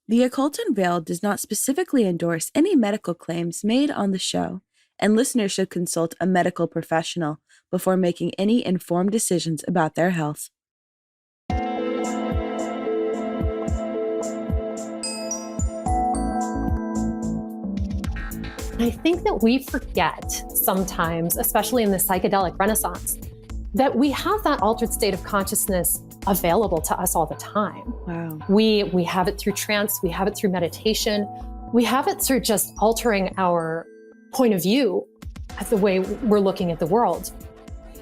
The Occult Unveiled does not specifically endorse any medical claims made on the show, and listeners should consult a medical professional before making any informed decisions about their health. I think that we forget sometimes, especially in the psychedelic renaissance, that we have that altered state of consciousness available to us all the time. Wow. We have it through trance, we have it through meditation, we have it through just altering our point of view at the way we're looking at the world.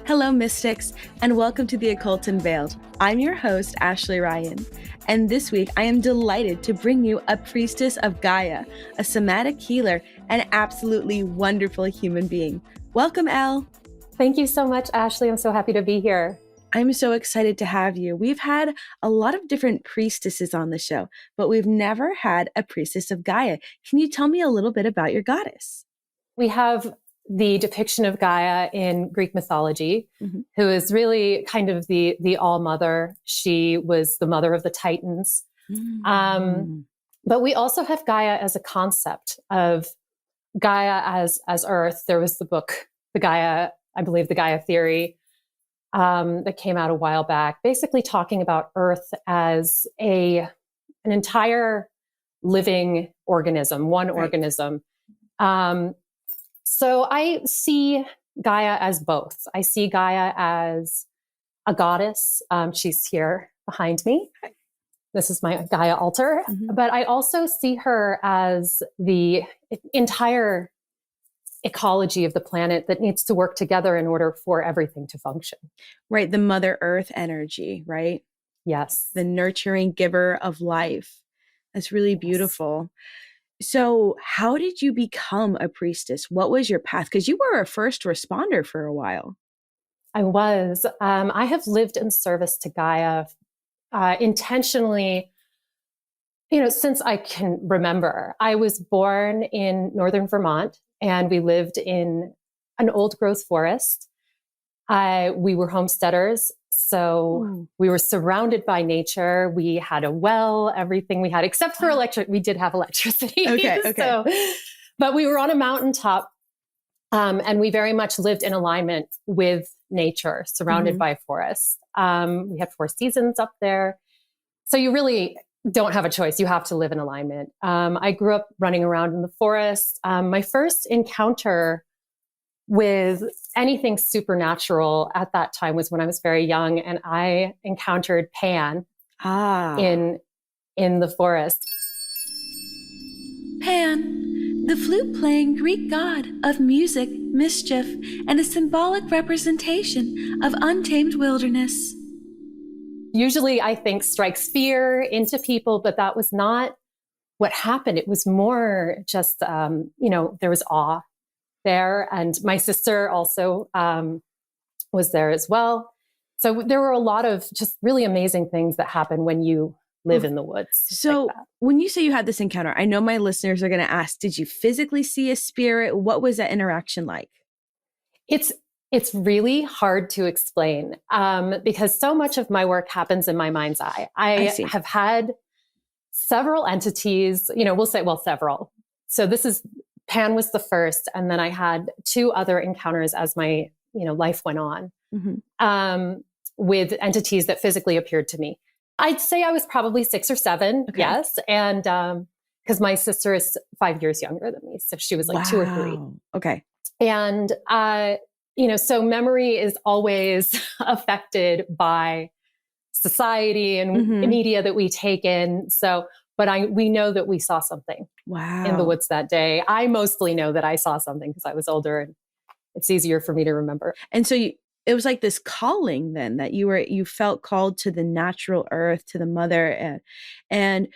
Hello, mystics, and welcome to the Occult Unveiled. I'm your host, Ashley Ryan, and this week I am delighted to bring you a Priestess of Gaia, a somatic healer, and absolutely wonderful human being. Welcome, Elle. Thank you so much, Ashley. I'm so happy to be here. I'm so excited to have you. We've had a lot of different priestesses on the show, but we've never had a Priestess of Gaia. Can you tell me a little bit about your goddess? We have the depiction of Gaia in Greek mythology, who is really kind of the all-mother. She was the mother of the Titans. But we also have Gaia as a concept of Gaia as Earth. There was the book, the Gaia Theory, that came out a while back, basically talking about Earth as an entire living organism, one organism. So I see Gaia as both. I see Gaia as a goddess. She's here behind me. This is my Gaia altar. But I also see her as the entire ecology of the planet that needs to work together in order for everything to function. Right. The Mother Earth energy, right? Yes. The nurturing giver of life. That's really beautiful. So how did you become a priestess? What was your path? Because you were a first responder for a while. I was. I have lived in service to Gaia intentionally, since I can remember. I was born in northern Vermont, and we lived in an old growth forest. We were homesteaders, so we were surrounded by nature. We had a well, everything we had, except for we did have electricity. Okay. But we were on a mountaintop, and we very much lived in alignment with nature, surrounded by forests. We had 4 seasons up there. So you really don't have a choice. You have to live in alignment. I grew up running around in the forest. My first encounter with anything supernatural at that time was when I was very young, and I encountered Pan in the forest. Pan, the flute-playing Greek god of music, mischief, and a symbolic representation of untamed wilderness. Usually, I think, strikes fear into people, but that was not what happened. It was more just, there was awe there. And my sister also was there as well. So there were a lot of just really amazing things that happen when you live in the woods. So when you say you had this encounter, I know my listeners are going to ask, did you physically see a spirit? What was that interaction like? It's really hard to explain because so much of my work happens in my mind's eye. I have had several entities, several. So Pan was the first, and then I had 2 other encounters as my, life went on with entities that physically appeared to me. I'd say I was probably 6 or 7, yes, and because my sister is 5 years younger than me, so she was like 2 or 3. Okay, and so memory is always affected by society and media that we take in. So, but we know that we saw something in the woods that day. I mostly know that I saw something because I was older and it's easier for me to remember. And so it was like this calling then that you felt called to the natural earth, to the mother, and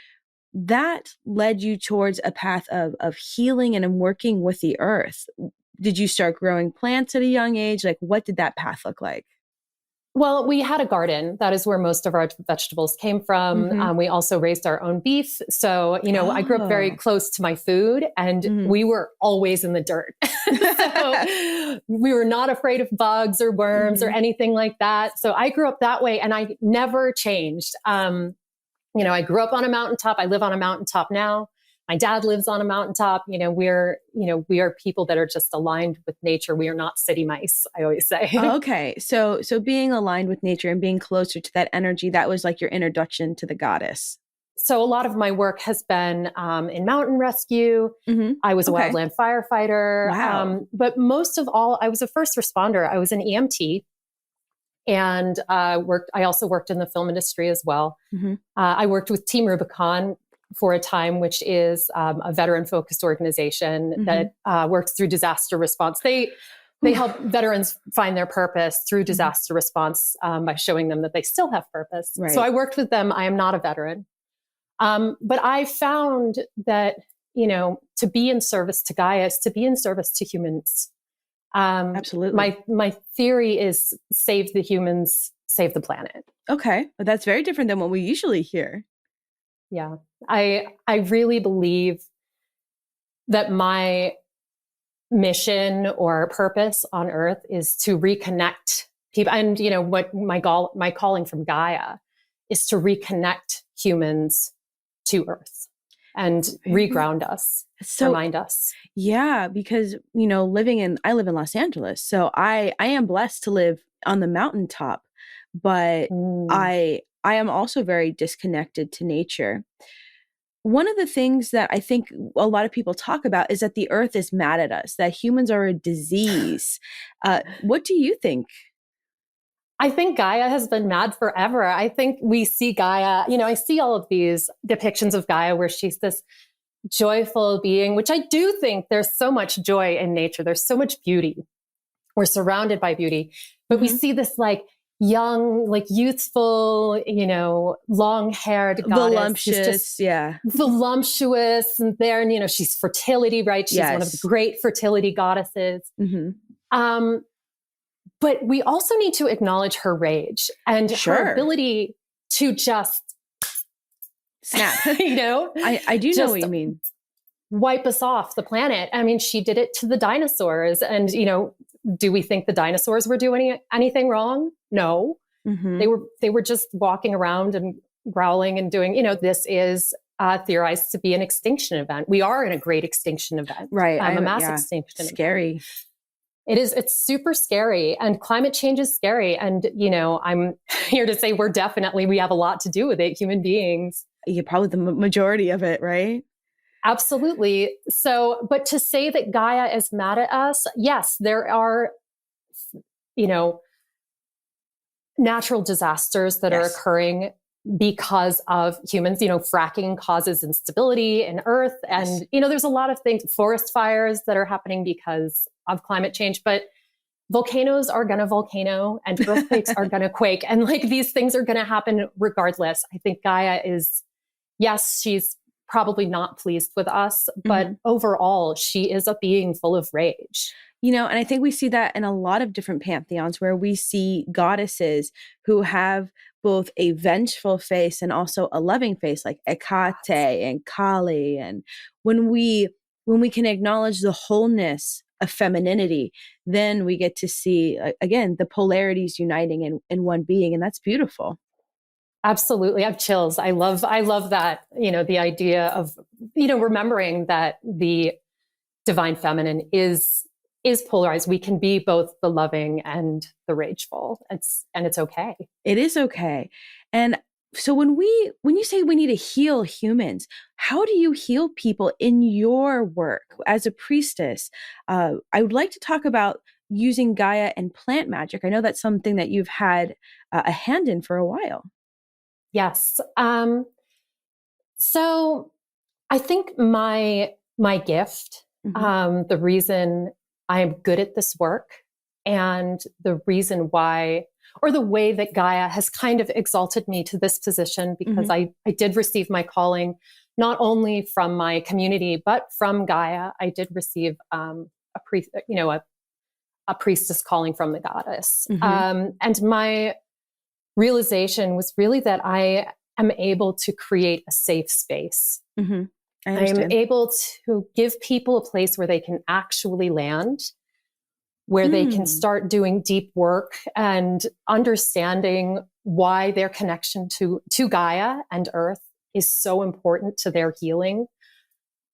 that led you towards a path of healing and working with the earth. Did you start growing plants at a young age? Like, what did that path look like? Well, we had a garden. That is where most of our vegetables came from. We also raised our own beef. So, I grew up very close to my food, and we were always in the dirt. So we were not afraid of bugs or worms or anything like that. So I grew up that way, and I never changed. I grew up on a mountaintop. I live on a mountaintop now. My dad lives on a mountaintop. We are people that are just aligned with nature. We are not city mice, I always say. Okay. So being aligned with nature and being closer to that energy, that was like your introduction to the goddess. So a lot of my work has been in mountain rescue. Mm-hmm. I was a Okay. wildland firefighter. Wow. But most of all, I was a first responder. I was an EMT. And I also worked in the film industry as well. Mm-hmm. I worked with Team Rubicon for a time, which is a veteran-focused organization Mm-hmm. that works through disaster response. They help veterans find their purpose through disaster response by showing them that they still have purpose. Right. So I worked with them. I am not a veteran. But I found that, to be in service to Gaia is to be in service to humans. Absolutely. My theory is save the humans, save the planet. Okay. But that's very different than what we usually hear. Yeah. I really believe that my mission or purpose on Earth is to reconnect people. And, what my calling from Gaia is to reconnect humans to Earth and reground us, remind us. Yeah, because, I live in Los Angeles. So I am blessed to live on the mountaintop, but I am also very disconnected to nature. One of the things that I think a lot of people talk about is that the earth is mad at us, that humans are a disease. What do you think? I think Gaia has been mad forever. I think we see Gaia, I see all of these depictions of Gaia where she's this joyful being, which I do think there's so much joy in nature. There's so much beauty. We're surrounded by beauty, but we see this like young, like youthful, long-haired goddess. Voluptuous and there, and, she's fertility, right? She's one of the great fertility goddesses. Mm-hmm. But we also need to acknowledge her rage and her ability to just snap. I do know what you mean. Wipe us off the planet. I mean, she did it to the dinosaurs. And, do we think the dinosaurs were doing anything wrong? No. Mm-hmm. They were just walking around and growling and doing, this is theorized to be an extinction event. We are in a great extinction event. Right. A mass extinction. Scary. It's super scary, and climate change is scary. And, I'm here to say we have a lot to do with it, human beings. Yeah, probably the majority of it, right? Absolutely. So, but to say that Gaia is mad at us, yes, there are, natural disasters that are occurring because of humans. Fracking causes instability in Earth. And, there's a lot of things, forest fires that are happening because of climate change, but volcanoes are going to volcano and earthquakes are going to quake. And these things are going to happen regardless. I think Gaia is, yes, she's probably not pleased with us, but overall, she is a being full of rage. And I think we see that in a lot of different pantheons where we see goddesses who have both a vengeful face and also a loving face, like Hecate and Kali. And when we can acknowledge the wholeness of femininity, then we get to see, again, the polarities uniting in one being. And that's beautiful. Absolutely. I have chills. I love that, the idea of, remembering that the divine feminine is polarized. We can be both the loving and the rageful. It's okay. It is okay. And so when you say we need to heal humans, how do you heal people in your work as a priestess? I would like to talk about using Gaia and plant magic. I know that's something that you've had a hand in for a while. Yes. So I think my gift, the reason I'm good at this work and the reason why, or the way that Gaia has kind of exalted me to this position, because I did receive my calling, not only from my community, but from Gaia. I did receive a priestess calling from the goddess. And my realization was really that I am able to create a safe space. I am able to give people a place where they can actually land, where they can start doing deep work and understanding why their connection to Gaia and Earth is so important to their healing.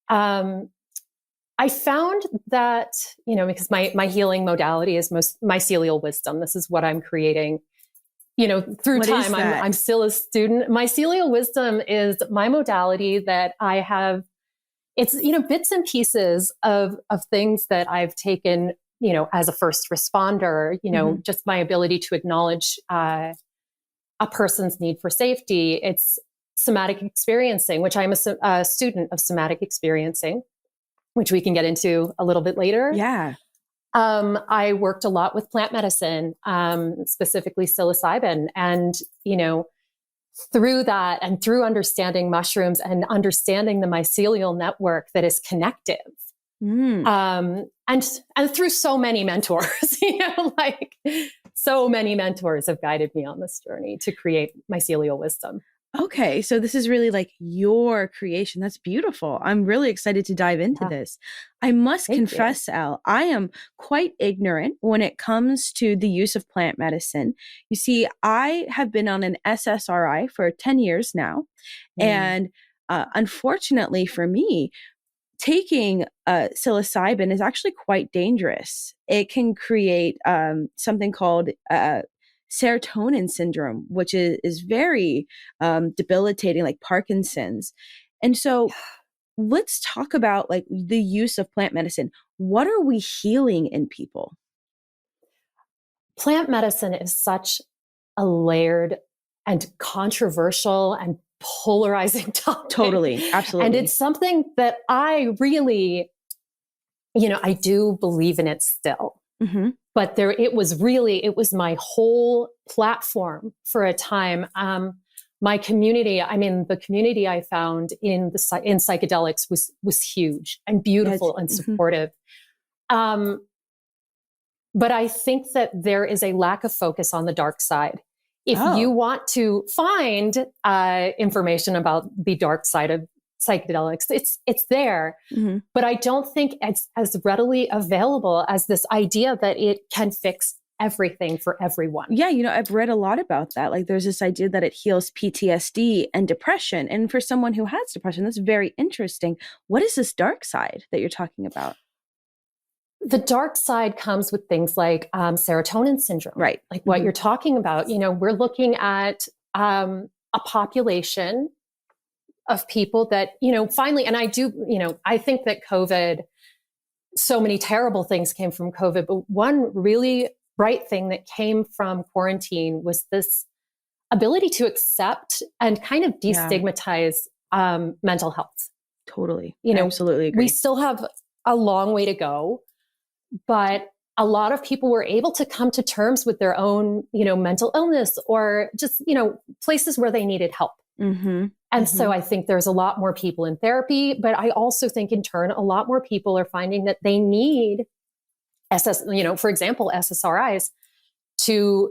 I found that, because my healing modality is most mycelial wisdom. This is what I'm creating, through What is time. that? I'm still a student. Mycelial wisdom is my modality that I have. It's, bits and pieces of things that I've taken, as a first responder, just my ability to acknowledge a person's need for safety. It's somatic experiencing, which I'm a student of somatic experiencing, which we can get into a little bit later. Yeah. I worked a lot with plant medicine, specifically psilocybin. And, through that and through understanding mushrooms and understanding the mycelial network that is connective, and through so many mentors, like so many mentors have guided me on this journey to create mycelial wisdom. Okay, so this is really like your creation. That's beautiful. I'm really excited to dive into this. I must confess, Elle, I am quite ignorant when it comes to the use of plant medicine. You see, I have been on an SSRI for 10 years now. And unfortunately for me, taking psilocybin is actually quite dangerous. It can create something called serotonin syndrome, which is very debilitating, like Parkinson's. And so let's talk about like the use of plant medicine. What are we healing in people? Plant medicine is such a layered and controversial and polarizing topic. Totally. Absolutely. And it's something that I really, I do believe in it still. But it was my whole platform for a time. My community, the community I found in psychedelics was huge and beautiful and supportive. But I think that there is a lack of focus on the dark side. If you want to find information about the dark side of psychedelics, it's there, but I don't think it's as readily available as this idea that it can fix everything for everyone. Yeah, I've read a lot about that. Like there's this idea that it heals PTSD and depression. And for someone who has depression, that's very interesting. What is this dark side that you're talking about? The dark side comes with things like serotonin syndrome, right? Like what you're talking about. We're looking at a population of people that, finally, and I think that COVID, so many terrible things came from COVID, but one really bright thing that came from quarantine was this ability to accept and kind of destigmatize mental health. Totally. Absolutely agree. We still have a long way to go, but a lot of people were able to come to terms with their own, mental illness or just, places where they needed help. And so I think there's a lot more people in therapy, but I also think in turn, a lot more people are finding that they need for example, SSRIs to,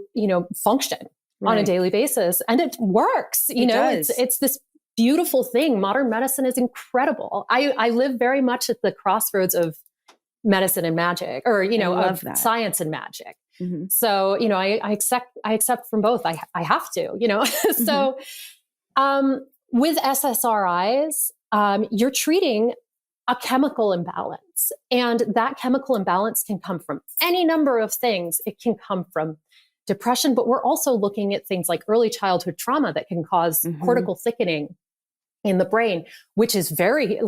function on a daily basis. And it works, it's this beautiful thing. Modern medicine is incredible. I live very much at the crossroads of medicine and magic, or, of science and magic. So, I accept from both. I have to, so, with SSRIs, you're treating a chemical imbalance, and that chemical imbalance can come from any number of things. It can come from depression, but we're also looking at things like early childhood trauma that can cause cortical thickening in the brain, which is very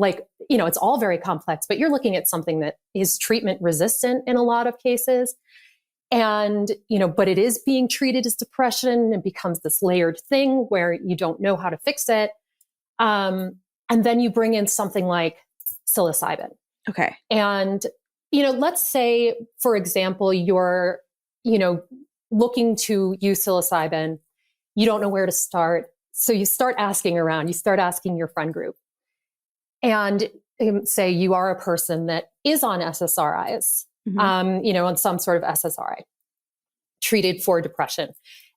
it's all very complex, but you're looking at something that is treatment resistant in a lot of cases. And, but it is being treated as depression and becomes this layered thing where you don't know how to fix it. And then you bring in something like psilocybin. Okay. And, let's say, for example, you're, looking to use psilocybin. You don't know where to start. So you start asking around, you start asking your friend group. And say you are a person that is on SSRIs. On some sort of SSRI, treated for depression.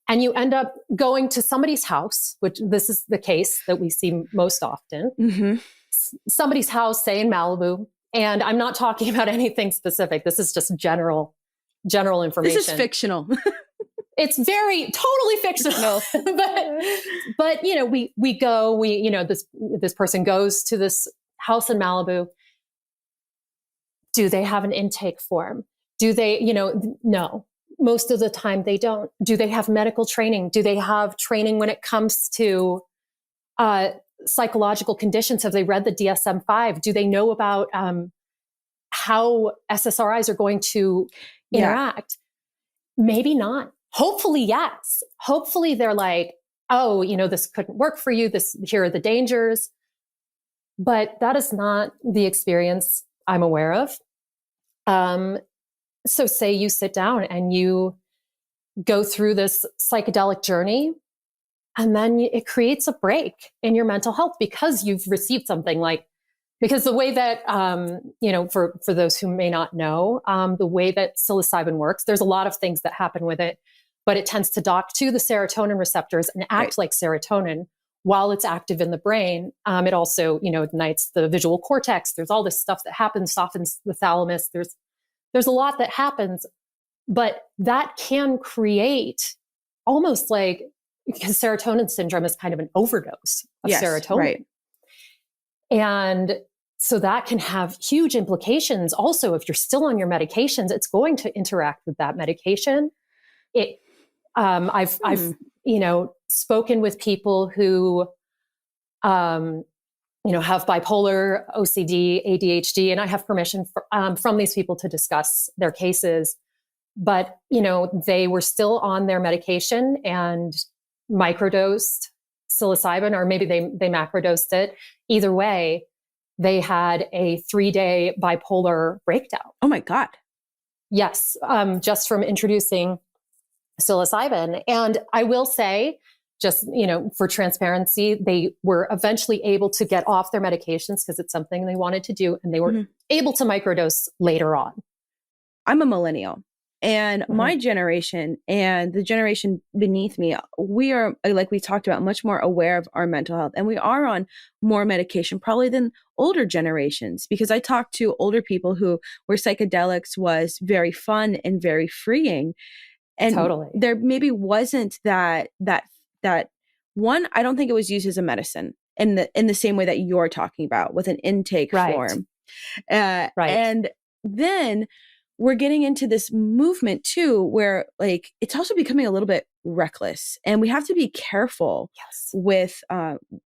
And you end up going to somebody's house, which this is the case that we see most often. Somebody's house, say in Malibu. And I'm not talking about anything specific. This is just general information. This is fictional. It's very totally fictional, but you know, this person goes to this house in Malibu. Do they have an intake form? Do they, no, most of the time they don't. Do they have medical training? Do they have training when it comes to psychological conditions? Have they read the DSM-5? Do they know about how SSRIs are going to interact? Maybe not. Hopefully, yes. Hopefully they're like, oh, this couldn't work for you. Here are the dangers. But that is not the experience I'm aware of. So say you sit down and you go through this psychedelic journey, and then it creates a break in your mental health because you've received something because the way that, for those who may not know, the way that psilocybin works, there's a lot of things that happen with it, but it tends to dock to the serotonin receptors and act like serotonin while it's active in the brain. It also, ignites the visual cortex. There's all this stuff that happens, softens the thalamus. There's a lot that happens, but that can create almost because serotonin syndrome is kind of an overdose of serotonin. Right. And so that can have huge implications. Also, if you're still on your medications, it's going to interact with that medication. I've spoken with people who, have bipolar, OCD, ADHD, and I have permission from these people to discuss their cases. But, they were still on their medication and microdosed psilocybin, or maybe they macrodosed it. Either way, they had a 3-day bipolar breakdown. Oh my God. Yes. Just from introducing psilocybin. And I will say, just, for transparency, they were eventually able to get off their medications because it's something they wanted to do. And they were able to microdose later on. I'm a millennial, and my generation and the generation beneath me, we are, like we talked about, much more aware of our mental health. And we are on more medication probably than older generations, because I talked to older people where psychedelics was very fun and very freeing. And totally. There maybe wasn't that one. I don't think it was used as a medicine in the same way that you're talking about, with an intake form. Right. And then we're getting into this movement too, where it's also becoming a little bit reckless, and we have to be careful with,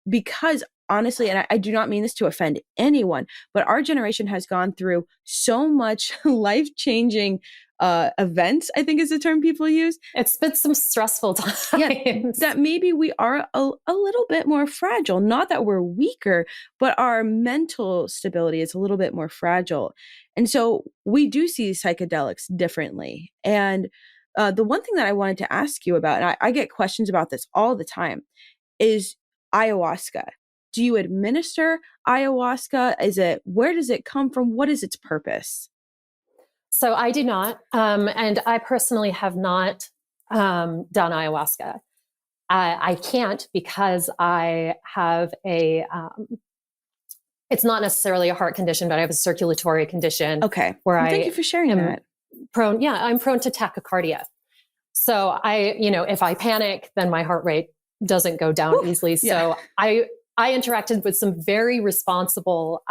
because honestly, and I do not mean this to offend anyone, but our generation has gone through so much life-changing events, I think is the term people use. It's been some stressful times. Yeah, that maybe we are a little bit more fragile. Not that we're weaker, but our mental stability is a little bit more fragile. And so we do see psychedelics differently. And the one thing that I wanted to ask you about, and I get questions about this all the time, is ayahuasca. Do you administer ayahuasca? Where does it come from? What is its purpose? So I do not. And I personally have not done ayahuasca. I can't because I have it's not necessarily a heart condition, but I have a circulatory condition. Okay. Thank you for sharing that. I'm prone to tachycardia. So if I panic, then my heart rate doesn't go down easily. So I interacted with some very responsible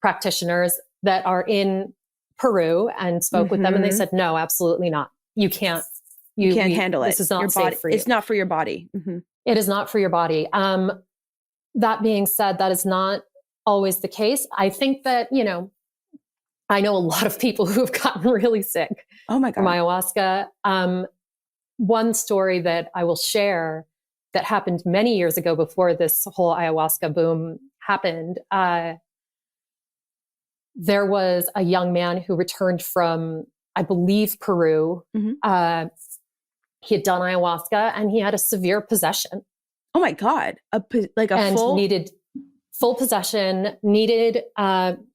practitioners that are in Peru and spoke with them, and they said, no, absolutely not. You can't handle it. This is not safe for you. It's not for your body. It is not for your body. That being said, that is not always the case. I think that, I know a lot of people who have gotten really sick from ayahuasca. One story that I will share that happened many years ago before this whole ayahuasca boom happened. There was a young man who returned from, I believe, Peru. He had done ayahuasca and he had a severe possession. Oh my God. Needed full possession, needed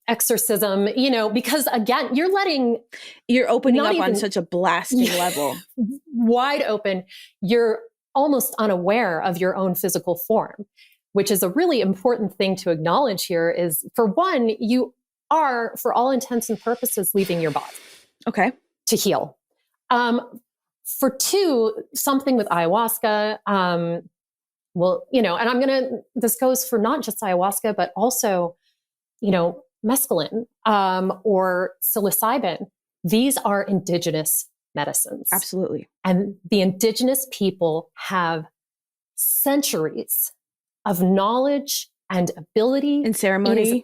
exorcism, because again, you're opening up on such a blasting level. Wide open. You're almost unaware of your own physical form, which is a really important thing to acknowledge here. Is, for one, you are, for all intents and purposes, leaving your body. Okay. To heal. For two, something with ayahuasca, well, and this goes for not just ayahuasca, but also, mescaline, or psilocybin. These are indigenous medicines. Absolutely. And the indigenous people have centuries of knowledge and ability and ceremony.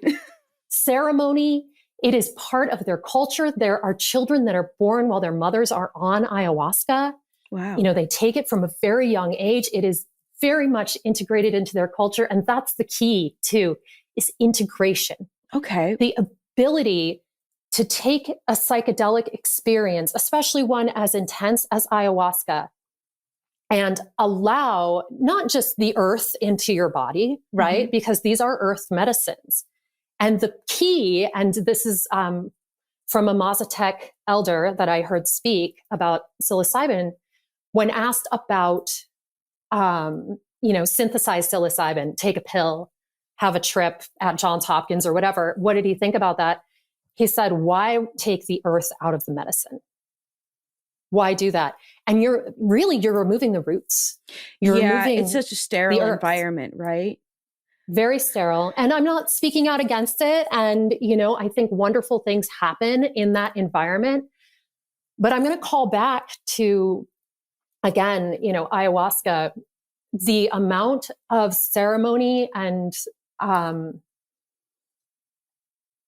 Ceremony. It is part of their culture. There are children that are born while their mothers are on ayahuasca. Wow. They take it from a very young age. It is very much integrated into their culture. And that's the key too, is integration. Okay. The ability to take a psychedelic experience, especially one as intense as ayahuasca, and allow not just the earth into your body, right? Mm-hmm. Because these are earth medicines. And the key, and this is from a Mazatec elder that I heard speak about psilocybin, when asked about, synthesized psilocybin, take a pill, have a trip at Johns Hopkins or whatever, what did he think about that? He said, why take the earth out of the medicine? Why do that? And you're removing the roots. You're removing it's such a sterile environment, right? Very sterile. And I'm not speaking out against it. And, I think wonderful things happen in that environment. But I'm going to call back to, again, ayahuasca, the amount of ceremony and,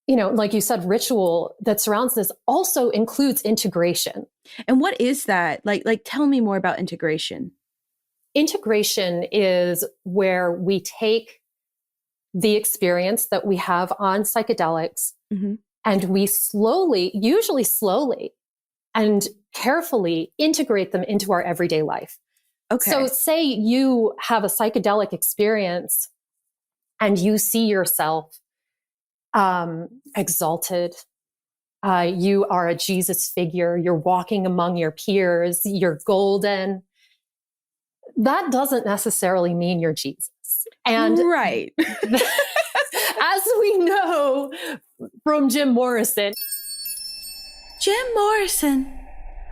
like you said, ritual that surrounds this also includes integration. And what is that? Like tell me more about integration. Integration is where we take the experience that we have on psychedelics, mm-hmm. and we usually slowly and carefully integrate them into our everyday life. Okay. So say you have a psychedelic experience and you see yourself exalted. You are a Jesus figure. You're walking among your peers. You're golden. That doesn't necessarily mean you're Jesus. And right. as we know from Jim Morrison. Jim Morrison.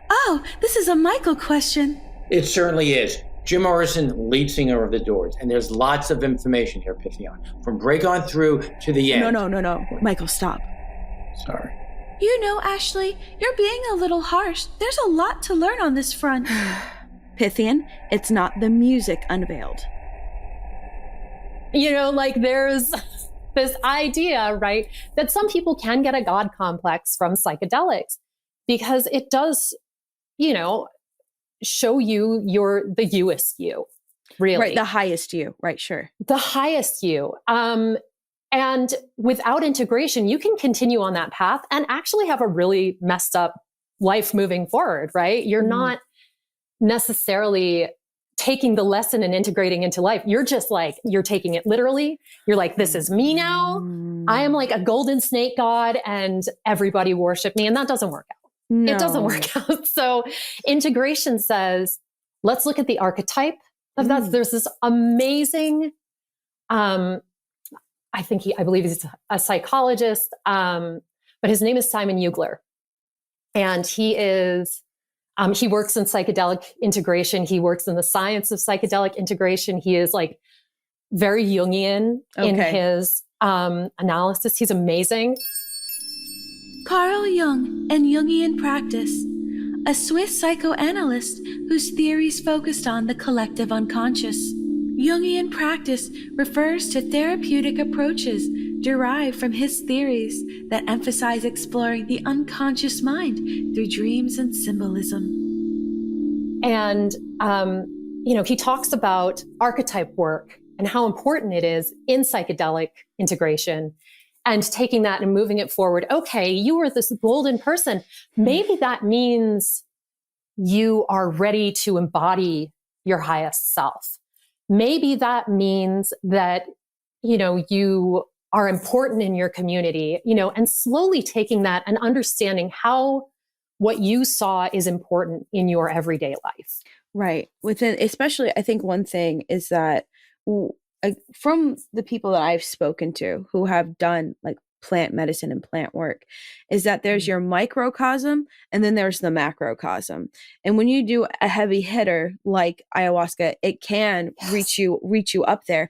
Oh, this is a Michael question. It certainly is. Jim Morrison, lead singer of The Doors. And there's lots of information here, Pythion. From break on through to the end. No. Michael, stop. Sorry. Ashley, you're being a little harsh. There's a lot to learn on this front. Pythion, it's not the music Unveiled. There's this idea, right, that some people can get a God complex from psychedelics because it does, show you the youest you, really. Right, the highest you. Right, sure. The highest you. And without integration, you can continue on that path and actually have a really messed up life moving forward, right? You're not necessarily taking the lesson and integrating into life. You're just you're taking it literally. You're like, this is me now. I am like a golden snake god and everybody worship me. And that doesn't work out. No. It doesn't work out. So integration says, let's look at the archetype of that. There's this amazing, I believe he's a psychologist, but his name is Simon Ugler. And he works in psychedelic integration. He works in the science of psychedelic integration. He is very Jungian in his analysis. He's amazing. Carl Jung and Jungian Practice, a Swiss psychoanalyst whose theories focused on the collective unconscious. Jungian practice refers to therapeutic approaches derived from his theories that emphasize exploring the unconscious mind through dreams and symbolism. And, he talks about archetype work and how important it is in psychedelic integration and taking that and moving it forward. Okay, you are this golden person. Maybe that means you are ready to embody your highest self. Maybe that means that, you are important in your community, and slowly taking that and understanding how what you saw is important in your everyday life. Right. Especially, I think one thing is that from the people that I've spoken to who have done plant medicine and plant work, is that there's your microcosm and then there's the macrocosm. And when you do a heavy hitter like ayahuasca, it can reach you up there.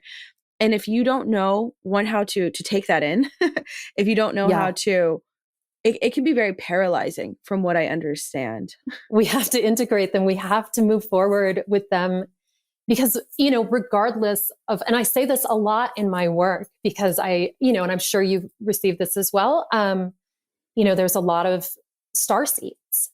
And if you don't know how to take that in, if you don't know how to, it can be very paralyzing from what I understand. We have to integrate them. We have to move forward with them because, regardless of, and I say this a lot in my work because and I'm sure you've received this as well. There's a lot of starseeds.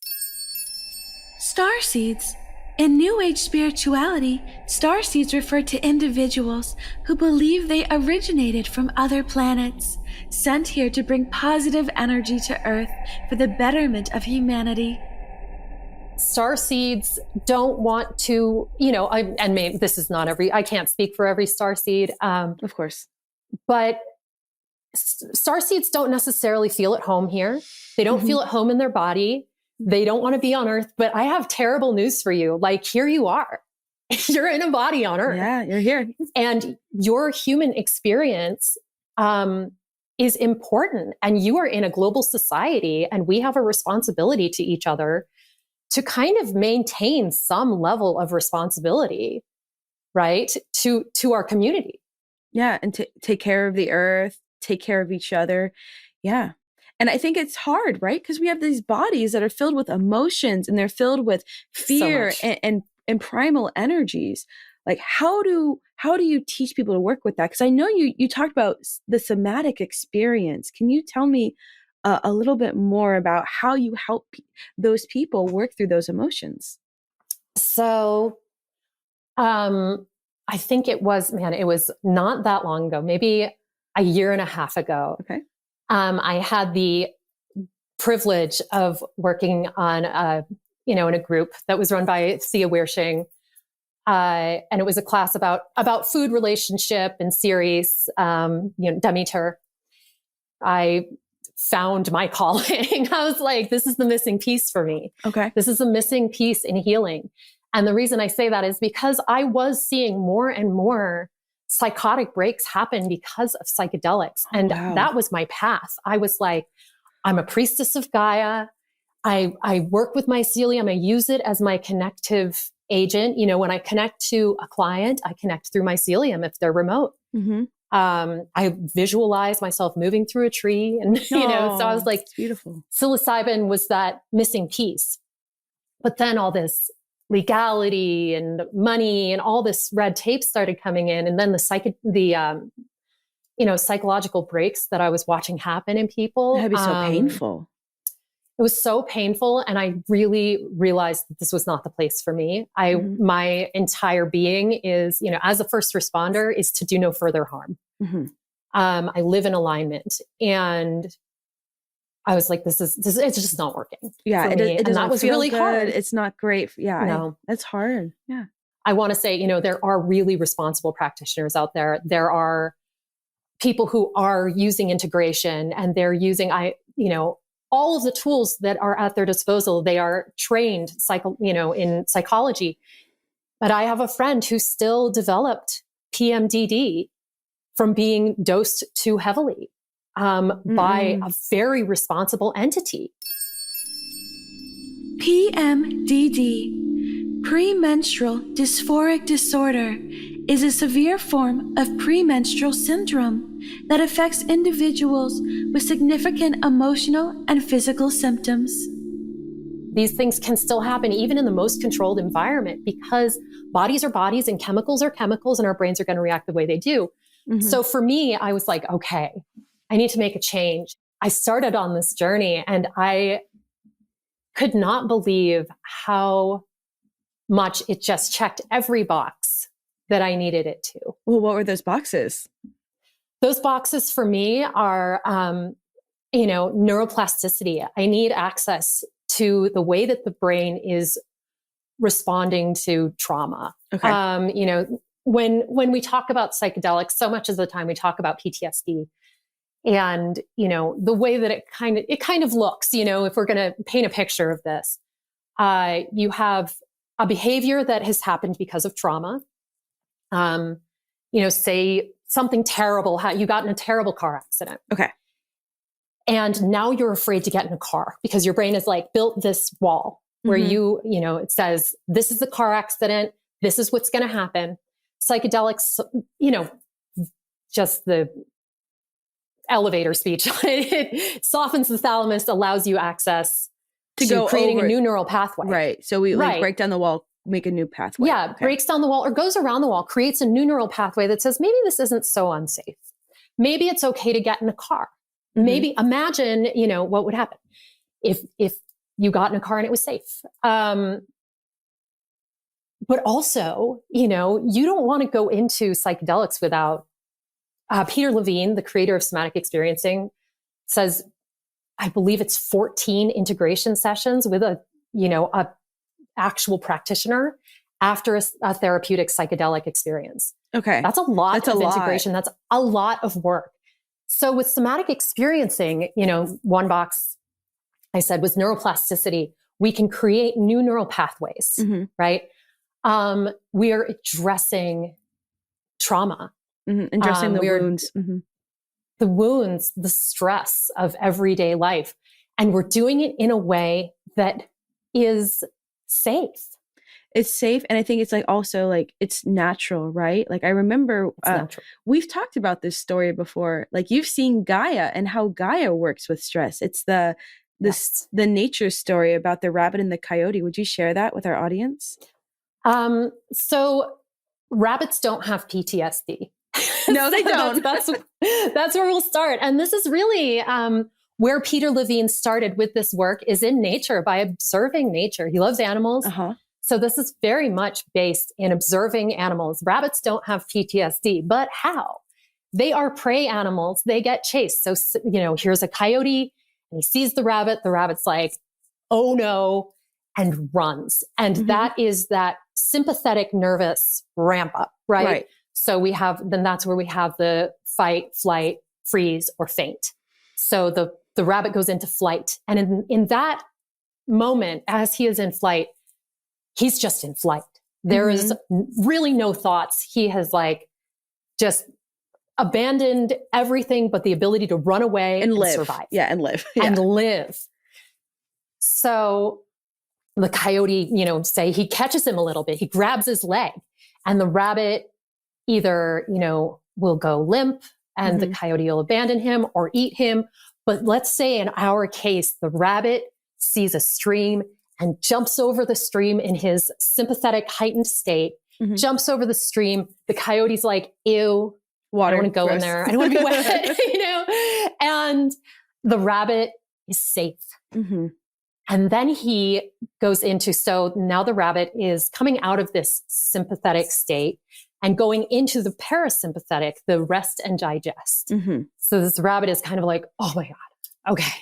Starseeds. In New Age spirituality, starseeds refer to individuals who believe they originated from other planets, sent here to bring positive energy to Earth for the betterment of humanity. Starseeds don't want to, this is not I can't speak for every starseed. Of course. But starseeds don't necessarily feel at home here. They don't feel at home in their body. They don't want to be on Earth, but I have terrible news for you. Like, here you are. You're in a body on Earth. Yeah, you're here. And your human experience is important. And you are in a global society, and we have a responsibility to each other to kind of maintain some level of responsibility, right? To our community. Yeah, and to take care of the Earth, take care of each other. Yeah. And I think it's hard, right? Because we have these bodies that are filled with emotions and they're filled with fear and primal energies. Like, how do you teach people to work with that? Because I know you talked about the somatic experience. Can you tell me a little bit more about how you help those people work through those emotions? So, I think it was not that long ago, maybe a year and a half ago. Okay. I had the privilege of working on in a group that was run by Sia Weirshing. And it was a class about food relationship and series, Demeter. I found my calling. I was like, this is the missing piece for me. Okay. This is the missing piece in healing. And the reason I say that is because I was seeing more and more psychotic breaks happen because of psychedelics. And that was my path. I was like, I'm a priestess of Gaia. I work with mycelium. I use it as my connective agent. When I connect to a client, I connect through mycelium if they're remote. Mm-hmm. I visualize myself moving through a tree and, so I was like, beautiful. Psilocybin was that missing piece. But then all this legality and money and all this red tape started coming in. And then the psychological breaks that I was watching happen in people. That'd be so painful. It was so painful. And I really realized that this was not the place for me. My entire being is, as a first responder, is to do no further harm. Mm-hmm. I live in alignment, and I was like, it's just not working. Yeah. It and that was really good. hard. It's not great. Yeah. No, that's hard. Yeah. I want to say, there are really responsible practitioners out there. There are people who are using integration, and they're using, all of the tools that are at their disposal. They are trained in psychology. But I have a friend who still developed PMDD from being dosed too heavily by a very responsible entity. PMDD, premenstrual dysphoric disorder, is a severe form of premenstrual syndrome that affects individuals with significant emotional and physical symptoms. These things can still happen even in the most controlled environment, because bodies are bodies and chemicals are chemicals, and our brains are going to react the way they do. Mm-hmm. So for me, I was like, okay, I need to make a change. I started on this journey, and I could not believe how much it just checked every box that I needed it to. Well, what were those boxes? Those boxes for me are, neuroplasticity. I need access to the way that the brain is responding to trauma. Okay. When we talk about psychedelics, so much of the time we talk about PTSD, and the way that it kind of looks. If we're going to paint a picture of this, you have a behavior that has happened because of trauma. Say something terrible, you got in a terrible car accident. Okay. And now you're afraid to get in a car because your brain has like built this wall where it says, this is the car accident. This is what's going to happen. Psychedelics, just the elevator speech. It softens the thalamus, allows you access to go creating a new neural pathway. Right. So we like break down the wall, make a new pathway. Yeah. Okay. Breaks down the wall or goes around the wall, creates a new neural pathway that says, maybe this isn't so unsafe. Maybe it's okay to get in a car. Maybe imagine, what would happen if you got in a car and it was safe. But also, you don't want to go into psychedelics without Peter Levine, the creator of somatic experiencing, says, I believe it's 14 integration sessions with a actual practitioner after a therapeutic psychedelic experience. Okay. That's a lot of integration. That's a lot of work. So with somatic experiencing, one box I said was neuroplasticity. We can create new neural pathways, right? We are addressing trauma. Addressing the wounds. The wounds, the stress of everyday life. And we're doing it in a way that is safe. It's safe. And I think it's like also like it's natural, right? Like I remember we've talked about this story before. Like you've seen Gaia and how Gaia works with stress. It's the nature story about the rabbit and the coyote. Would you share that with our audience? So rabbits don't have PTSD. No, they don't. That's where we'll start. And this is really where Peter Levine started with this work is in nature by observing nature. He loves animals. So this is very much based in observing animals. Rabbits don't have PTSD, but how? They are prey animals. They get chased. So, here's a coyote and he sees the rabbit. The rabbit's like, oh no, and runs. And that is that sympathetic nervous ramp up, right? So that's where we have the fight, flight, freeze, or faint. So the rabbit goes into flight. And in that moment, as he is in flight, he's just in flight. There is really no thoughts. He has just abandoned everything but the ability to run away and live. Survive. Yeah, and live. Yeah. And live. So the coyote, say he catches him a little bit. He grabs his leg and the rabbit either, will go limp and the coyote will abandon him or eat him. But let's say in our case, the rabbit sees a stream and jumps over the stream in his sympathetic heightened state, jumps over the stream. The coyote's like, ew, water, I don't want to go in there. I don't want to be wet, and the rabbit is safe. And then he goes into, so now the rabbit is coming out of this sympathetic state and going into the parasympathetic, the rest and digest. So this rabbit is kind of like, oh my God, okay,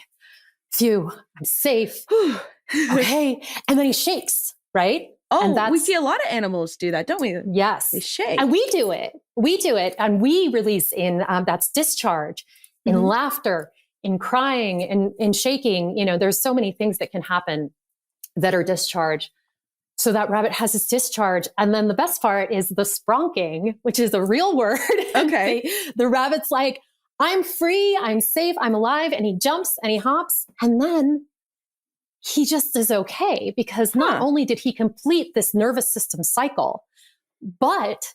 phew, I'm safe. Okay. And then he shakes, right? Oh, and we see a lot of animals do that, don't we? Yes. They shake. And we do it. And we release in, that's discharge, in laughter, in crying, in shaking. There's so many things that can happen that are discharge. So that rabbit has his discharge. And then the best part is the spronking, which is a real word. Okay. The rabbit's like, I'm free, I'm safe, I'm alive. And he jumps and he hops. And then he just is okay because not only did he complete this nervous system cycle, but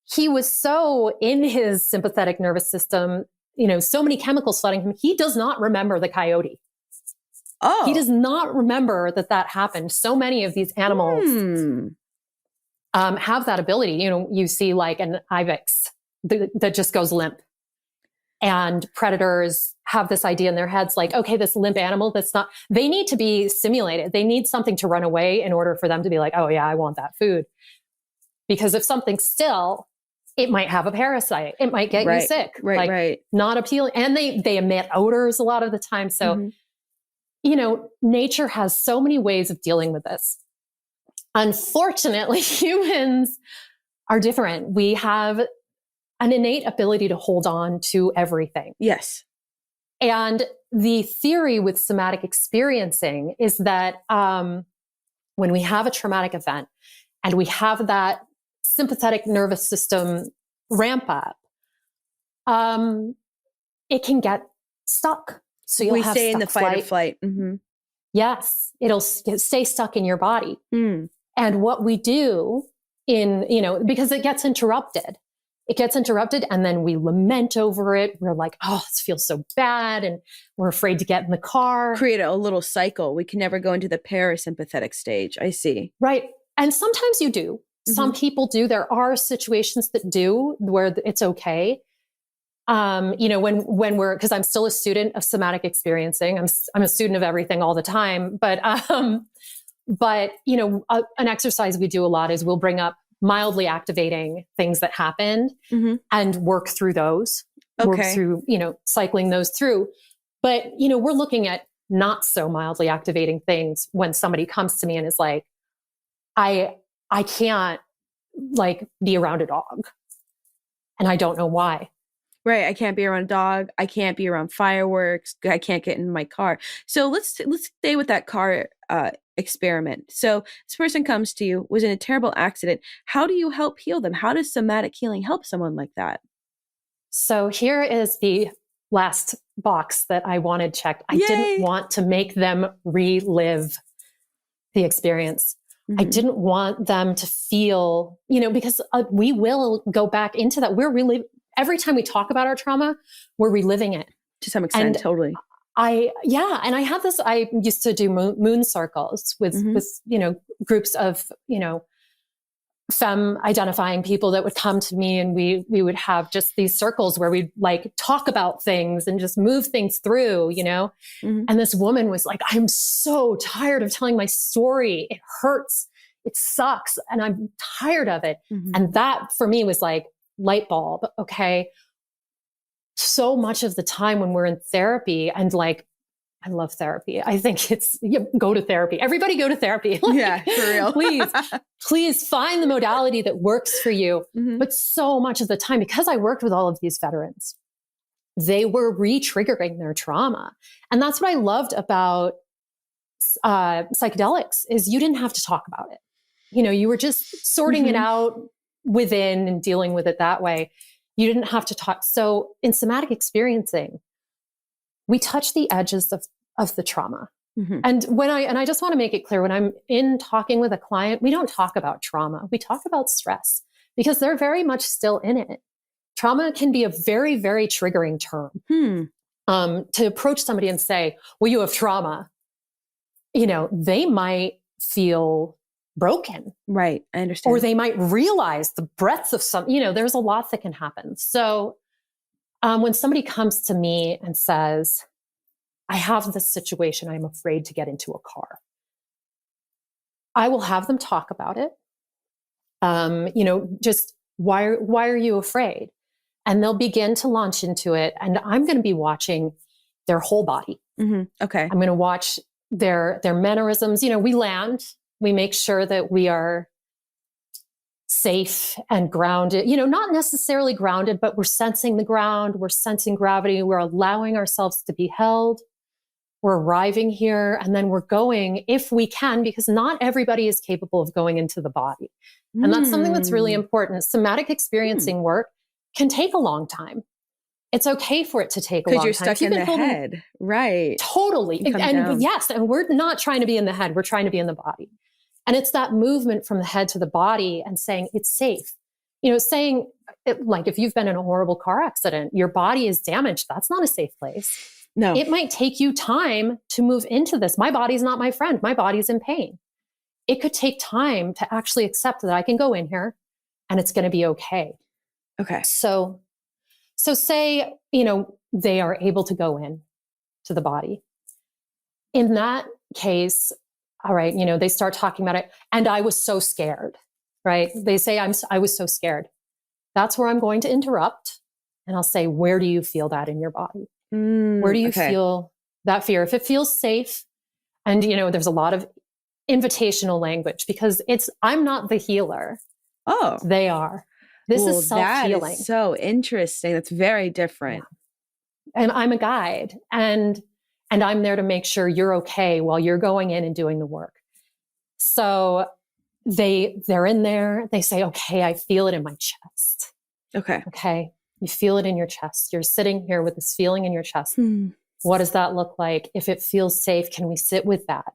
he was so in his sympathetic nervous system, so many chemicals flooding him. He does not remember the coyote. Oh, he does not remember that happened. So many of these animals have that ability. You see like an ibex that just goes limp. And predators have this idea in their heads, like, okay, this limp animal, they need to be stimulated. They need something to run away in order for them to be like, oh yeah, I want that food. Because if something's still, it might have a parasite. It might get you sick. Right. Not appealing. And they emit odors a lot of the time. So, nature has so many ways of dealing with this. Unfortunately, humans are different. We have an innate ability to hold on to everything. Yes. And the theory with somatic experiencing is that when we have a traumatic event and we have that sympathetic nervous system ramp up, it can get stuck. So you'll we have stay in the stuck fight or flight. Mm-hmm. Yes, it'll stay stuck in your body. Mm. And what we do because it gets interrupted. And then we lament over it. We're like, oh, this feels so bad. And we're afraid to get in the car. Create a little cycle. We can never go into the parasympathetic stage. I see. Right. And sometimes you do. Mm-hmm. Some people do. There are situations that do where it's okay. When we're, because I'm still a student of somatic experiencing. I'm a student of everything all the time. But an exercise we do a lot is we'll bring up mildly activating things that happened and work through those, work through, cycling those through. But, we're looking at not so mildly activating things when somebody comes to me and is like, I can't be around a dog. And I don't know why. Right. I can't be around a dog. I can't be around fireworks. I can't get in my car. So let's stay with that car experiment. So this person comes to you, was in a terrible accident. How do you help heal them? How does somatic healing help someone like that? So here is the last box that I wanted checked. I didn't want to make them relive the experience. I didn't want them to feel, because we will go back into that. Every time we talk about our trauma, we're reliving it. To some extent, and totally. And I have this, I used to do moon circles with groups of, femme identifying people that would come to me, and we would have just these circles where we'd talk about things and just move things through, and this woman was like, I'm so tired of telling my story. It hurts. It sucks. And I'm tired of it. And that for me was like light bulb. Okay. So much of the time when we're in therapy, and I love therapy. I think go to therapy. Everybody go to therapy. Yeah, for real. please find the modality that works for you. But so much of the time, because I worked with all of these veterans, they were re-triggering their trauma. And that's what I loved about psychedelics is you didn't have to talk about it. You were just sorting it out within and dealing with it that way. You didn't have to talk. So in somatic experiencing, we touch the edges of the trauma. And I just want to make it clear, when I'm in talking with a client, we don't talk about trauma. We talk about stress because they're very much still in it. Trauma can be a very, very triggering term. To approach somebody and say, well, you have trauma, they might feel broken. Right. I understand. Or they might realize the breadth of there's a lot that can happen. So when somebody comes to me and says, I have this situation, I'm afraid to get into a car, I will have them talk about it. Just why are you afraid? And they'll begin to launch into it. And I'm going to be watching their whole body. Okay. I'm going to watch their mannerisms. We land, we make sure that we are safe and grounded, not necessarily grounded, but we're sensing the ground, we're sensing gravity, we're allowing ourselves to be held. We're arriving here, and then we're going, if we can, because not everybody is capable of going into the body. And that's something that's really important. Somatic experiencing work can take a long time. It's okay for it to take a long time. Because you're stuck in the head. Right. Totally. And yes, and we're not trying to be in the head. We're trying to be in the body. And it's that movement from the head to the body and saying it's safe. Saying if you've been in a horrible car accident, your body is damaged. That's not a safe place. No. It might take you time to move into this. My body's not my friend. My body's in pain. It could take time to actually accept that I can go in here and it's going to be okay. Okay. So say, they are able to go in to the body. In that case, all right, they start talking about it. And I was so scared, right? They say, I was so scared. That's where I'm going to interrupt. And I'll say, where do you feel that in your body? Where do you feel that fear? If it feels safe, and, there's a lot of invitational language because I'm not the healer. Oh, they are. This is self-healing. That is so interesting. That's very different. Yeah. And I'm a guide, and I'm there to make sure you're okay while you're going in and doing the work. So they're in there. They say, okay, I feel it in my chest. Okay. Okay. You feel it in your chest. You're sitting here with this feeling in your chest. What does that look like? If it feels safe, can we sit with that?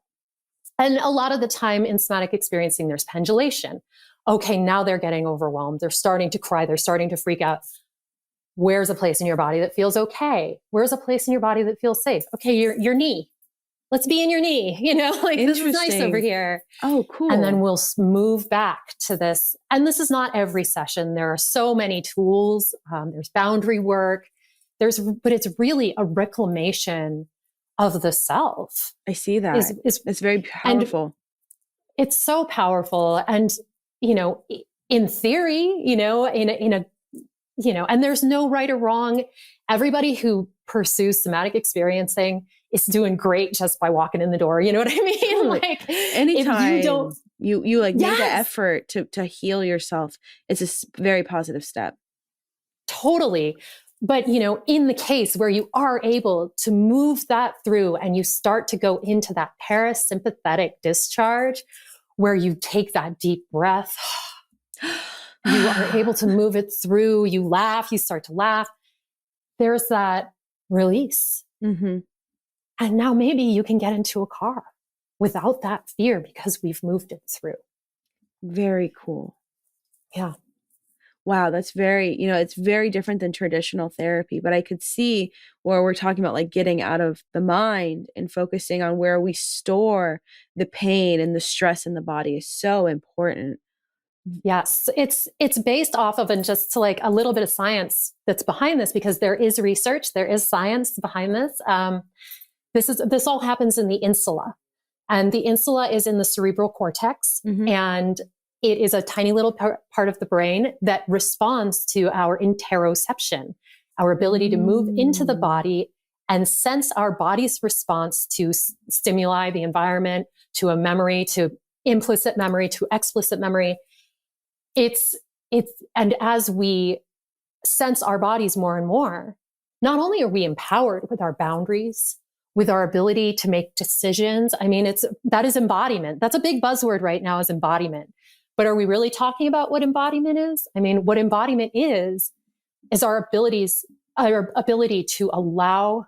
And a lot of the time in somatic experiencing, there's pendulation. Okay, now they're getting overwhelmed. They're starting to cry. They're starting to freak out. Where's a place in your body that feels okay? Where's a place in your body that feels safe? Okay, your knee. Let's be in your knee. Like, this is nice over here. Oh, cool. And then we'll move back to this. And this is not every session. There are so many tools. There's boundary work. But it's really a reclamation of the self. I see that. It's very powerful. It's so powerful. And, in theory, and there's no right or wrong. Everybody who pursues somatic experiencing is doing great just by walking in the door. You know what I mean? Like, anytime if you don't, you like make the effort to heal yourself, it's a very positive step. Totally. But, in the case where you are able to move that through and you start to go into that parasympathetic discharge where you take that deep breath, you are able to move it through, you laugh, you start to laugh. There's that release. Mm-hmm. And now maybe you can get into a car without that fear because we've moved it through. Very cool. Yeah. Wow, that's very, it's very different than traditional therapy, but I could see where we're talking about like getting out of the mind and focusing on where we store the pain and the stress in the body is so important. Yes, it's based off of, and just to like a little bit of science that's behind this, because there is research, there is science behind this. This all happens in the insula, and the insula is in the cerebral cortex, and it is a tiny little part of the brain that responds to our interoception, our ability to move into the body and sense our body's response to stimuli, the environment, to a memory, to implicit memory, to explicit memory. And as we sense our bodies more and more, not only are we empowered with our boundaries, with our ability to make decisions. I mean, that is embodiment. That's a big buzzword right now, is embodiment. But are we really talking about what embodiment is? I mean, what embodiment is our ability to allow,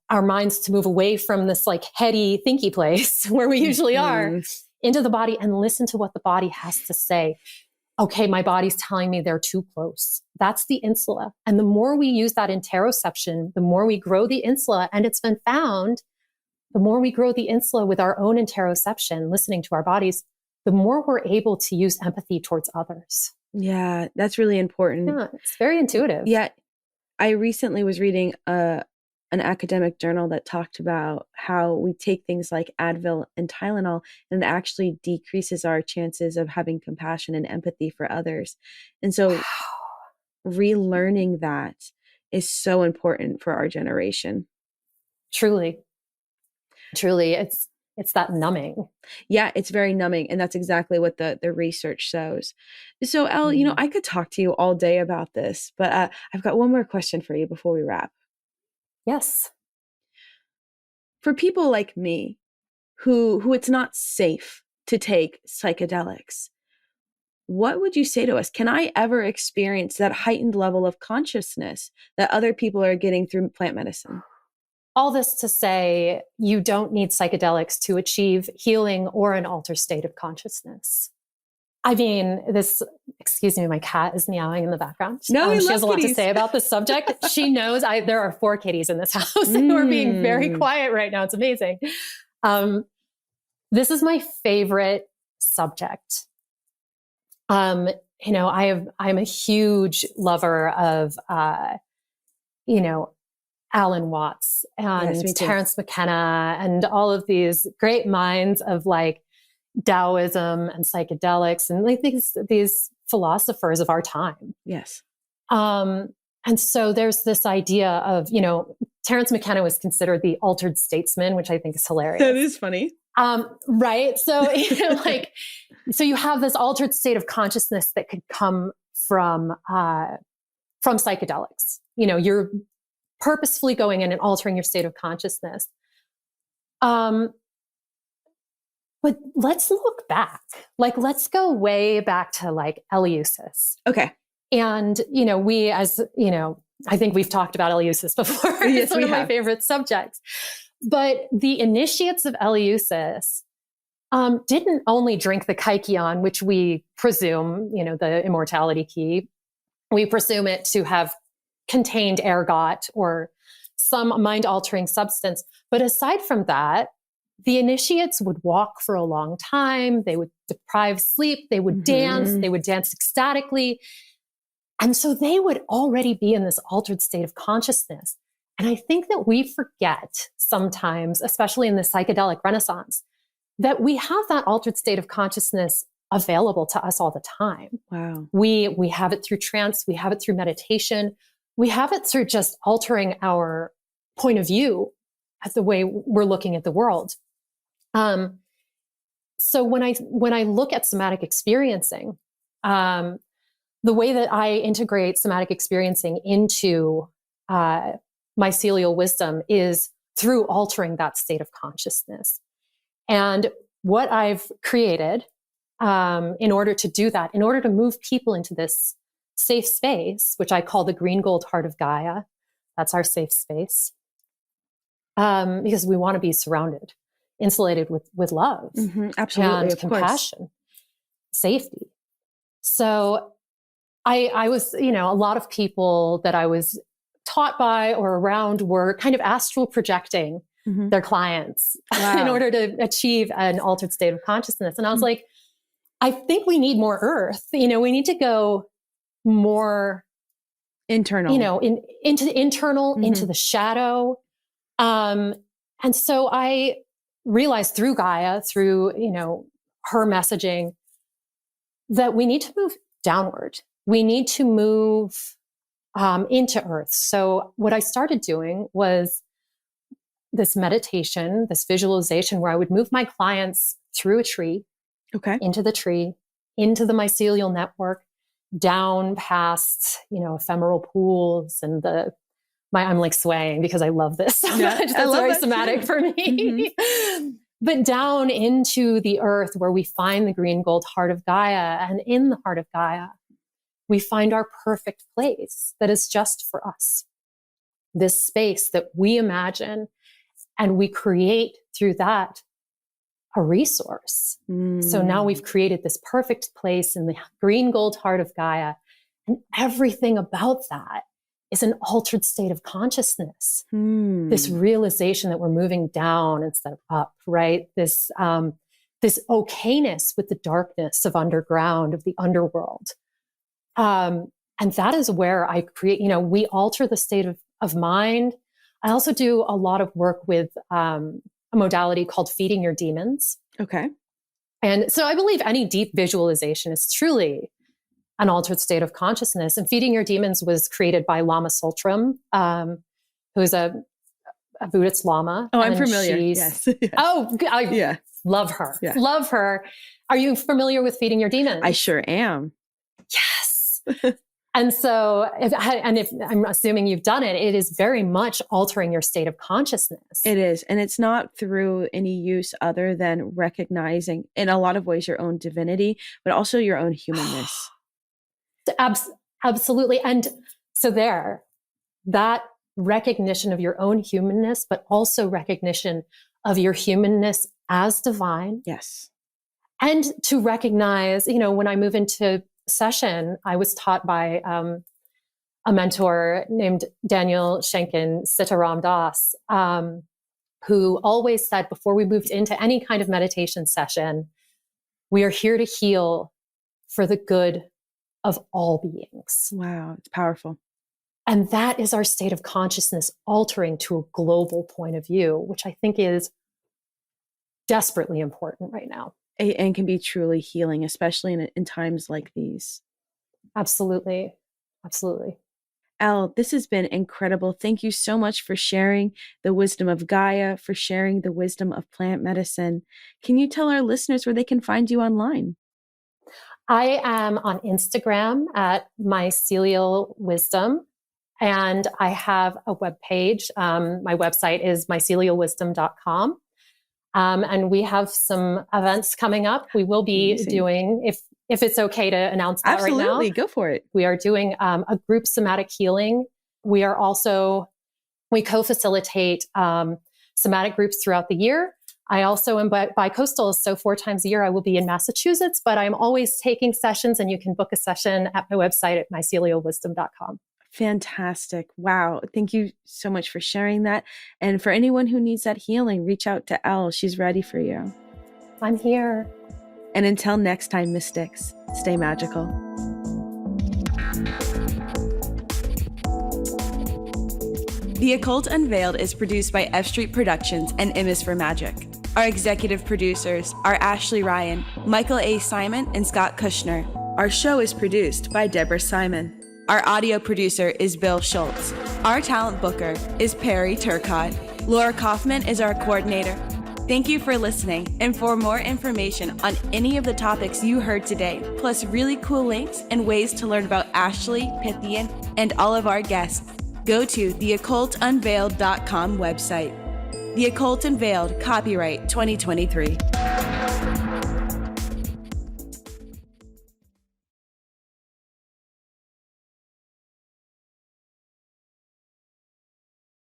our minds to move away from this like heady, thinky place where we usually are, into the body and listen to what the body has to say. Okay, my body's telling me they're too close. That's the insula. And the more we use that interoception, the more we grow the insula. And it's been found, the more we grow the insula with our own interoception, listening to our bodies, the more we're able to use empathy towards others. Yeah, that's really important. Yeah, it's very intuitive. Yeah. I recently was reading an academic journal that talked about how we take things like Advil and Tylenol, and it actually decreases our chances of having compassion and empathy for others. And so relearning that is so important for our generation. Truly, it's that numbing. Yeah, it's very numbing. And that's exactly what the research shows. So Elle, I could talk to you all day about this, but I've got one more question for you before we wrap. Yes. For people like me who it's not safe to take psychedelics, what would you say to us? Can I ever experience that heightened level of consciousness that other people are getting through plant medicine? All this to say, you don't need psychedelics to achieve healing or an altered state of consciousness. I mean, excuse me, my cat is meowing in the background. No, she has a lot to say about this subject. She knows there are 4 kitties in this house and we're being very quiet right now. It's amazing. This is my favorite subject. I'm a huge lover of, Alan Watts and Terence McKenna and all of these great minds of like Taoism and psychedelics and like these philosophers of our time. Yes. And so there's this idea of, Terence McKenna was considered the altered statesman, which I think is hilarious. That is funny. Right. So, so you have this altered state of consciousness that could come from psychedelics. You're purposefully going in and altering your state of consciousness. But let's look back. Like, let's go way back to like Eleusis. Okay. And, we as, I think we've talked about Eleusis before. Yes, It's one of my favorite subjects. But the initiates of Eleusis didn't only drink the kykeon, which we presume, the immortality key, we presume it to have contained ergot or some mind-altering substance. But aside from that, the initiates would walk for a long time. They would deprive sleep. They would dance. They would dance ecstatically. And so they would already be in this altered state of consciousness. And I think that we forget sometimes, especially in the psychedelic renaissance, that we have that altered state of consciousness available to us all the time. Wow. We have it through trance. We have it through meditation. We have it through just altering our point of view at the way we're looking at the world. So when I look at somatic experiencing, the way that I integrate somatic experiencing into mycelial wisdom is through altering that state of consciousness. And what I've created in order to do that, in order to move people into this safe space, which I call the green gold heart of Gaia, that's our safe space, because we want to be surrounded, insulated with love, absolutely, and compassion, safety. So I was, a lot of people that I was taught by or around were kind of astral projecting their clients in order to achieve an altered state of consciousness. And I was like, I think we need more earth. We need to go more internal, into the internal, into the shadow. And so I realized through Gaia, through, her messaging, that we need to move downward. We need to move into earth. So what I started doing was this meditation, this visualization where I would move my clients through a tree, into the tree, into the mycelial network, down past, ephemeral pools and I'm like swaying because I love this so much. That's very somatic for me. But down into the earth where we find the green gold heart of Gaia. And in the heart of Gaia, we find our perfect place that is just for us. This space that we imagine and we create through that a resource. So now we've created this perfect place in the green gold heart of Gaia. And everything about that is an altered state of consciousness. This realization that we're moving down instead of up, right? This okayness with the darkness of underground, of the underworld. And that is where I create, we alter the state of mind. I also do a lot of work with a modality called feeding your demons. Okay. And so I believe any deep visualization is truly an altered state of consciousness. And feeding your demons was created by Lama Tsultrim, who's a Buddhist Lama. Oh, I'm familiar. Yes. Oh, I love her. Yeah. Love her. Are you familiar with feeding your demons? I sure am. Yes. And so, if I'm assuming you've done it, it is very much altering your state of consciousness. It is. And it's not through any use other than recognizing, in a lot of ways, your own divinity, but also your own humanness. Absolutely. And so that recognition of your own humanness, but also recognition of your humanness as divine. Yes. And to recognize, when I move into session, I was taught by a mentor named Daniel Shenkin Sitaram Das, who always said before we moved into any kind of meditation session, we are here to heal for the good of all beings. Wow, it's powerful. And that is our state of consciousness altering to a global point of view, which I think is desperately important right now. And can be truly healing, especially in times like these. Absolutely. Absolutely. Elle, this has been incredible. Thank you so much for sharing the wisdom of Gaia, for sharing the wisdom of plant medicine. Can you tell our listeners where they can find you online? I am on Instagram at Mycelial Wisdom, and I have a webpage. My website is mycelialwisdom.com. And we have some events coming up. We will be doing, if it's okay to announce that right now. Absolutely, go for it. We are doing a group Sematic Healing We co-facilitate somatic groups throughout the year. I also am bi-coastal, so 4 times a year I will be in Massachusetts, but I'm always taking sessions, and you can book a session at my website at mycelialwisdom.com. Fantastic. Wow. Thank you so much for sharing that. And for anyone who needs that healing, reach out to Elle. She's ready for you. I'm here. And until next time, mystics, stay magical. The Occult Unveiled is produced by F Street Productions and M is for Magic. Our executive producers are Ashley Ryan, Michael A. Simon, and Scott Kushner. Our show is produced by Deborah Simon. Our audio producer is Bill Schultz. Our talent booker is Perry Turcott. Laura Kaufman is our coordinator. Thank you for listening, and for more information on any of the topics you heard today, plus really cool links and ways to learn about Ashley, Pythian, and all of our guests, go to theoccultunveiled.com website. The Occult Unveiled, copyright 2023.